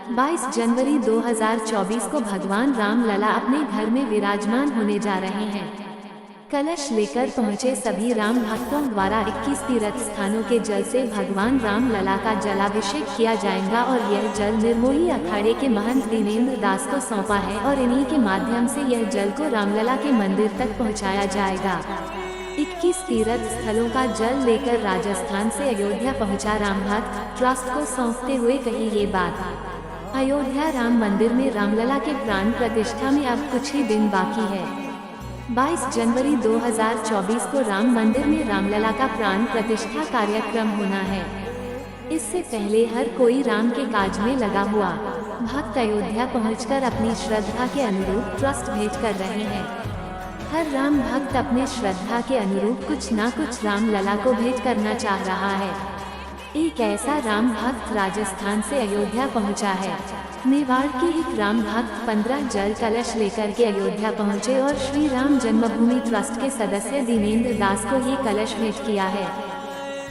22 जनवरी 2024 को भगवान राम लला अपने घर में विराजमान होने जा रहे हैं। कलश लेकर पहुंचे सभी राम भक्तों द्वारा 21 तीर्थ स्थानों के जल से भगवान राम लला का जलाभिषेक किया जाएगा और यह जल निर्मोही अखाड़े के महंत दीनेंद्र दास को सौंपा है और इन्हीं के माध्यम से यह जल को रामलला के मंदिर तक पहुंचाया जाएगा। 21 तीर्थ स्थलों का जल लेकर राजस्थान से अयोध्या पहुंचा राम भक्त ट्रस्ट को सौंपते हुए कही ये बात। अयोध्या राम मंदिर में रामलला के प्राण प्रतिष्ठा में अब कुछ ही दिन बाकी है। 22 जनवरी 2024 को राम मंदिर में रामलला का प्राण प्रतिष्ठा कार्यक्रम होना है। इससे पहले हर कोई राम के काज में लगा हुआ भक्त अयोध्या पहुंचकर अपनी श्रद्धा के अनुरूप ट्रस्ट भेंट कर रहे हैं। हर राम भक्त अपने श्रद्धा के अनुरूप कुछ ना कुछ रामलला को भेंट करना चाह रहा है। एक ऐसा राम भक्त राजस्थान से अयोध्या पहुंचा है। मेवाड़ के एक राम भक्त 15 जल कलश लेकर के अयोध्या पहुंचे और श्री राम जन्मभूमि ट्रस्ट के सदस्य दीनेंद्र दास को ये कलश भेंट किया है।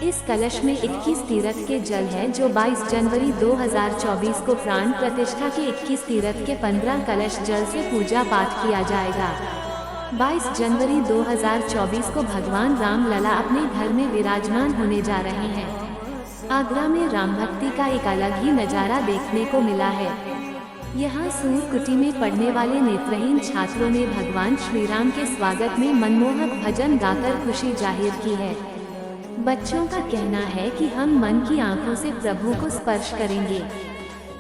इस कलश में 21 तीर्थ के जल है जो 22 जनवरी 2024 को प्राण प्रतिष्ठा के 21 तीर्थ के 15 कलश जल से पूजा पाठ किया जाएगा। 22 जनवरी 2024 को भगवान राम लला अपने घर में विराजमान होने जा रहे हैं। आगरा में राम भक्ति का एक अलग ही नजारा देखने को मिला है। यहाँ सूर्यकुटी में पढ़ने वाले नेत्रहीन छात्रों ने भगवान श्री राम के स्वागत में मनमोहक भजन गाकर खुशी जाहिर की है। बच्चों का कहना है कि हम मन की आंखों से प्रभु को स्पर्श करेंगे।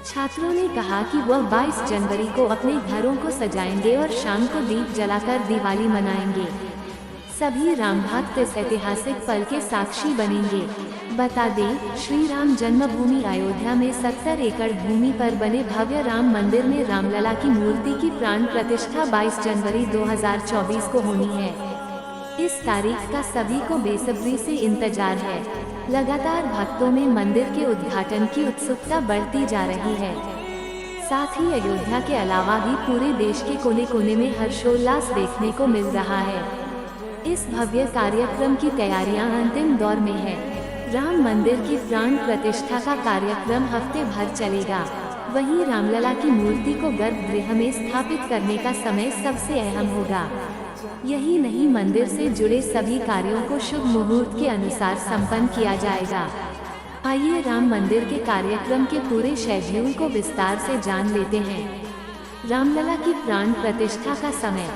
छात्रों ने कहा कि वह 22 जनवरी को अपने घरों को सजाएंगे और शाम को दीप जलाकर दिवाली मनाएंगे। सभी राम भक्त इस ऐतिहासिक पल के साक्षी बनेंगे। बता दें, श्री राम जन्मभूमि अयोध्या में 70 एकड़ भूमि पर बने भव्य राम मंदिर में रामलला की मूर्ति की प्राण प्रतिष्ठा 22 जनवरी 2024 को होनी है। इस तारीख का सभी को बेसब्री से इंतजार है। लगातार भक्तों में मंदिर के उद्घाटन की उत्सुकता बढ़ती जा रही है। साथ ही अयोध्या के अलावा भी पूरे देश के कोने कोने में हर्षोल्लास देखने को मिल रहा है। इस भव्य कार्यक्रम की तैयारियां अंतिम दौर में है। राम मंदिर की प्राण प्रतिष्ठा का कार्यक्रम हफ्ते भर चलेगा। वहीं रामलला की मूर्ति को गर्भगृह में स्थापित करने का समय सबसे अहम होगा। यही नहीं, मंदिर से जुड़े सभी कार्यों को शुभ मुहूर्त के अनुसार संपन्न किया जाएगा। आइए राम मंदिर के कार्यक्रम के पूरे शेड्यूल को विस्तार से जान लेते हैं। रामलला की प्राण प्रतिष्ठा का समय।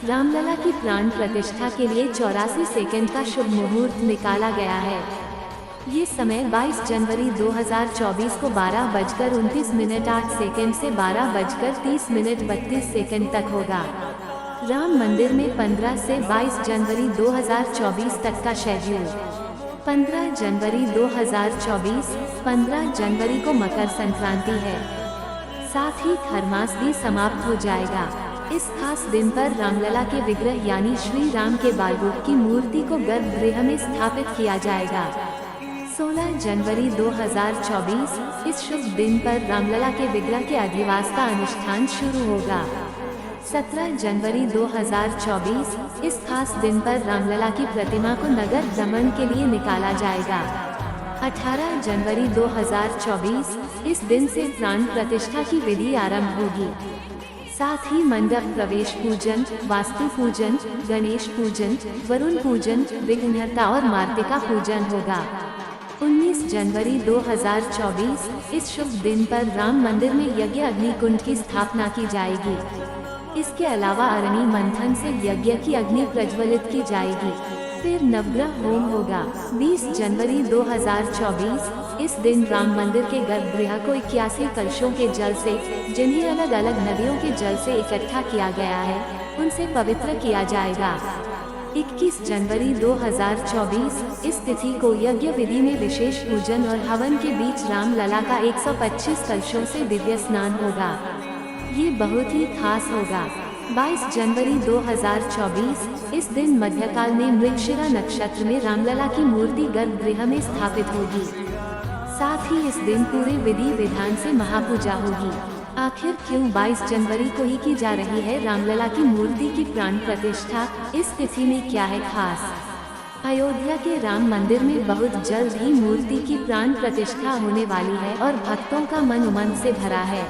रामलला की प्राण प्रतिष्ठा के लिए 84 सेकंड का शुभ मुहूर्त निकाला गया है। ये समय 22 जनवरी 2024 को 12:29 से 12:30 तक होगा। राम मंदिर में 15 से 22 जनवरी 2024 तक का शेड्यूल। 15 जनवरी 2024, 15 जनवरी को मकर संक्रांति है। साथ ही खरमास भी समाप्त हो जाएगा। इस खास दिन पर रामलला के विग्रह यानी श्री राम के बालरूप की मूर्ति को गर्भगृह में स्थापित किया जाएगा। 16 जनवरी 2024, इस शुभ दिन पर रामलला के विग्रह के अधिवास का अनुष्ठान शुरू होगा। 17 जनवरी 2024, इस खास दिन पर रामलला की प्रतिमा को नगर भ्रमण के लिए निकाला जाएगा। 18 जनवरी 2024, इस दिन से प्राण प्रतिष्ठा की विधि आरंभ होगी। साथ ही मंडप प्रवेश पूजन, वास्तु पूजन, गणेश पूजन, वरुण पूजन, विघ्नहर्ता और मार्तिका पूजन होगा। 19 जनवरी 2024, इस शुभ दिन पर राम मंदिर में यज्ञ अग्निकुंड की स्थापना की जाएगी। इसके अलावा अरणि मंथन से यज्ञ की अग्नि प्रज्वलित की जाएगी। फिर नवग्रह होम होगा। 20 जनवरी 2024, इस दिन राम मंदिर के गर्भगृह को 81 कलशों के जल से, जिन्हें अलग अलग नदियों के जल से इकट्ठा किया गया है, उनसे पवित्र किया जाएगा। 21 जनवरी 2024, इस तिथि को यज्ञ विधि में विशेष पूजन और हवन के बीच रामलला का 125 कलशों से दिव्य स्नान होगा। ये बहुत ही खास होगा। 22 जनवरी 2024, इस दिन मध्यकाल में मृगशिरा नक्षत्र में रामलला की मूर्ति गर्भगृह में स्थापित होगी। साथ ही इस दिन पूरे विधि विधान से महापूजा होगी। आखिर क्यों 22 जनवरी को ही की जा रही है रामलला की मूर्ति की प्राण प्रतिष्ठा? इस तिथि में क्या है खास? अयोध्या के राम मंदिर में बहुत जल्द ही मूर्ति की प्राण प्रतिष्ठा होने वाली है और भक्तों का मन उमंग से भरा है।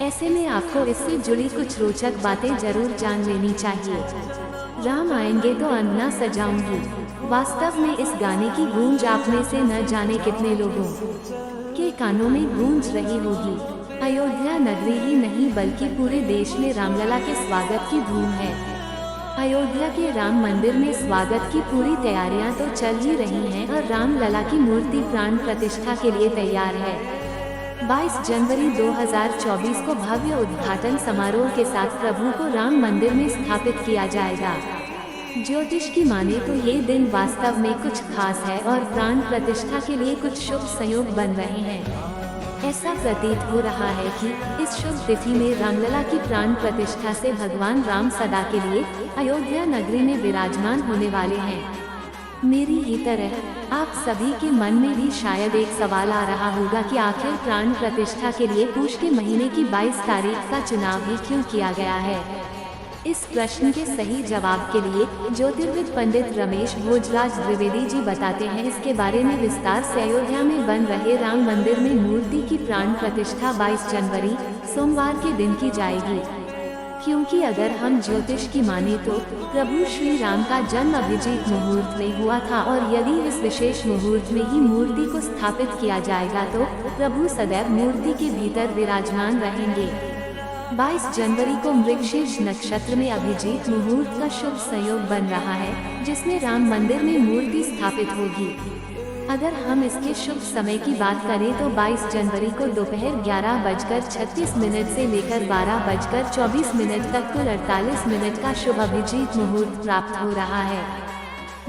ऐसे में आपको इससे जुड़ी कुछ रोचक बातें जरूर जान लेनी चाहिए। राम आएंगे तो अन्ना सजाऊंगी। वास्तव में इस गाने की गूंज आप में से न जाने कितने लोगों के कानों में गूंज रही होगी। अयोध्या नगरी ही नहीं बल्कि पूरे देश में रामलला के स्वागत की धूम है। अयोध्या के राम मंदिर में स्वागत की पूरी तैयारियां तो चल ही रही हैं और रामलला की मूर्ति प्राण प्रतिष्ठा के लिए तैयार है। 22 जनवरी 2024 को भव्य उद्घाटन समारोह के साथ प्रभु को राम मंदिर में स्थापित किया जाएगा। ज्योतिष की माने तो ये दिन वास्तव में कुछ खास है और प्राण प्रतिष्ठा के लिए कुछ शुभ संयोग बन रहे हैं। ऐसा प्रतीत हो रहा है कि इस शुभ तिथि में रामलला की प्राण प्रतिष्ठा से भगवान राम सदा के लिए अयोध्या नगरी में विराजमान होने वाले हैं। मेरी ही तरह आप सभी के मन में भी शायद एक सवाल आ रहा होगा कि आखिर प्राण प्रतिष्ठा के लिए पूष के महीने की 22 तारीख का चुनाव ही क्यों किया गया है। इस प्रश्न के सही जवाब के लिए ज्योतिर्विद पंडित रमेश भोजराज द्विवेदी जी बताते हैं इसके बारे में विस्तार से। अयोध्या में बन रहे राम मंदिर में मूर्ति की प्राण प्रतिष्ठा 22 जनवरी सोमवार के दिन की जाएगी, क्योंकि अगर हम ज्योतिष की माने तो प्रभु श्री राम का जन्म अभिजीत मुहूर्त में हुआ था और यदि इस विशेष मुहूर्त में ही मूर्ति को स्थापित किया जाएगा तो प्रभु सदैव मूर्ति के भीतर विराजमान रहेंगे। 22 जनवरी को मृगशीर्ष नक्षत्र में अभिजीत मुहूर्त का शुभ संयोग बन रहा है, जिसमें राम मंदिर में मूर्ति स्थापित होगी। अगर हम इसके शुभ समय की बात करें तो 22 जनवरी को दोपहर 11:36 से लेकर 12:24 तक कुल 48 मिनट का शुभ अभिजीत मुहूर्त प्राप्त हो रहा है।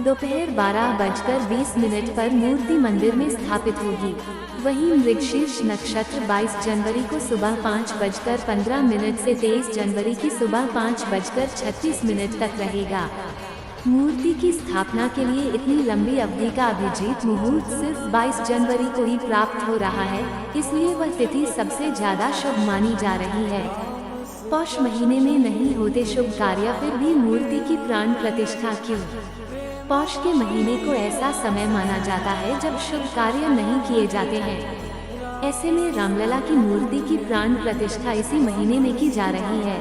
दोपहर 12:20 पर मूर्ति मंदिर में स्थापित होगी। वहीं मृगशीर्ष नक्षत्र 22 जनवरी को सुबह 5:15 से 23 जनवरी की सुबह 5:36 तक रहेगा। मूर्ति की स्थापना के लिए इतनी लंबी अवधि का अभिजीत मुहूर्त सिर्फ 22 जनवरी को ही प्राप्त हो रहा है, इसलिए वह तिथि सबसे ज्यादा शुभ मानी जा रही है। पौष महीने में नहीं होते शुभ कार्य, फिर भी मूर्ति की प्राण प्रतिष्ठा क्यों? पौष के महीने को ऐसा समय माना जाता है जब शुभ कार्य नहीं किए जाते हैं। ऐसे में रामलला की मूर्ति की प्राण प्रतिष्ठा इसी महीने में की जा रही है।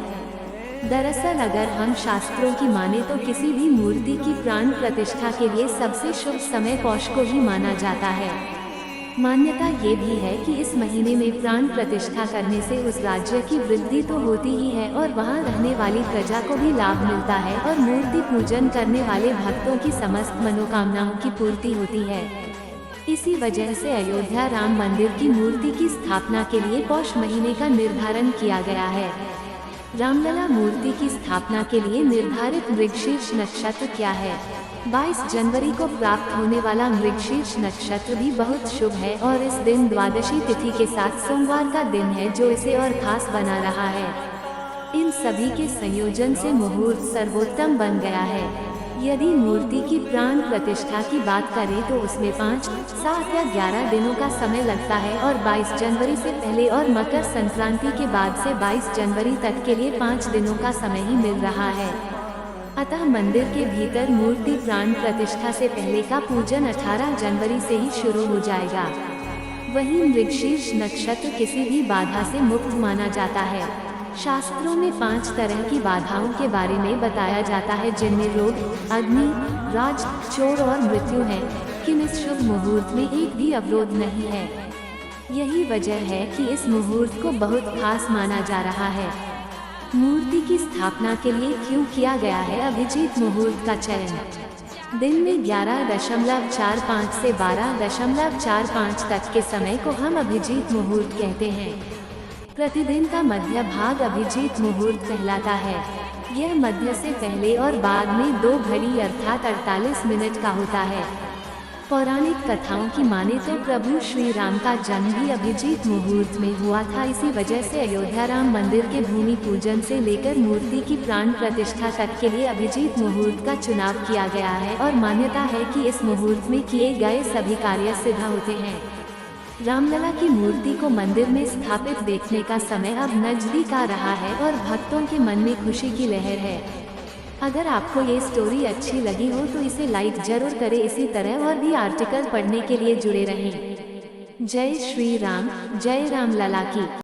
दरअसल अगर हम शास्त्रों की माने तो किसी भी मूर्ति की प्राण प्रतिष्ठा के लिए सबसे शुभ समय पौष को ही माना जाता है। मान्यता ये भी है कि इस महीने में प्राण प्रतिष्ठा करने से उस राज्य की वृद्धि तो होती ही है और वहाँ रहने वाली प्रजा को भी लाभ मिलता है और मूर्ति पूजन करने वाले भक्तों की समस्त मनोकामनाओं की पूर्ति होती है। इसी वजह से अयोध्या राम मंदिर की मूर्ति की स्थापना के लिए पौष महीने का निर्धारण किया गया है। रामलला मूर्ति की स्थापना के लिए निर्धारित मृगशीर्ष नक्षत्र क्या है? 22 जनवरी को प्राप्त होने वाला मृगशीर्ष नक्षत्र भी बहुत शुभ है और इस दिन द्वादशी तिथि के साथ सोमवार का दिन है, जो इसे और खास बना रहा है। इन सभी के संयोजन से मुहूर्त सर्वोत्तम बन गया है। यदि मूर्ति की प्राण प्रतिष्ठा की बात करें तो उसमें 5, 7 या 11 दिनों का समय लगता है और 22 जनवरी से पहले और मकर संक्रांति के बाद से 22 जनवरी तक के लिए 5 दिनों का समय ही मिल रहा है। अतः मंदिर के भीतर मूर्ति प्राण प्रतिष्ठा से पहले का पूजन 18 जनवरी से ही शुरू हो जाएगा। वहीं मृगशीर्ष नक्षत्र किसी भी बाधा से मुक्त माना जाता है। शास्त्रों में 5 तरह की बाधाओं के बारे में बताया जाता है, जिनमें रोग, अग्नि, राज, चोर और मृत्यु है, लेकिन इस शुभ मुहूर्त में एक भी अवरोध नहीं है। यही वजह है कि इस मुहूर्त को बहुत खास माना जा रहा है। मूर्ति की स्थापना के लिए क्यों किया गया है अभिजीत मुहूर्त का चयन? दिन में 11:45 से 12:45 तक के समय को हम अभिजीत मुहूर्त कहते हैं। प्रतिदिन का मध्य भाग अभिजीत मुहूर्त कहलाता है। यह मध्य से पहले और बाद में 2 घड़ी अर्थात 48 मिनट का होता है। पौराणिक कथाओं की माने तो प्रभु श्री राम का जन्म भी अभिजीत मुहूर्त में हुआ था। इसी वजह से अयोध्या राम मंदिर के भूमि पूजन से लेकर मूर्ति की प्राण प्रतिष्ठा तक के लिए अभिजीत मुहूर्त का चुनाव किया गया है और मान्यता है कि इस मुहूर्त में किए गए सभी कार्य सिद्ध होते हैं। रामलला की मूर्ति को मंदिर में स्थापित देखने का समय अब नजदीक आ रहा है और भक्तों के मन में खुशी की लहर है। अगर आपको ये स्टोरी अच्छी लगी हो तो इसे लाइक जरूर करें। इसी तरह और भी आर्टिकल पढ़ने के लिए जुड़े रहें। जय श्री राम, जय राम लला की।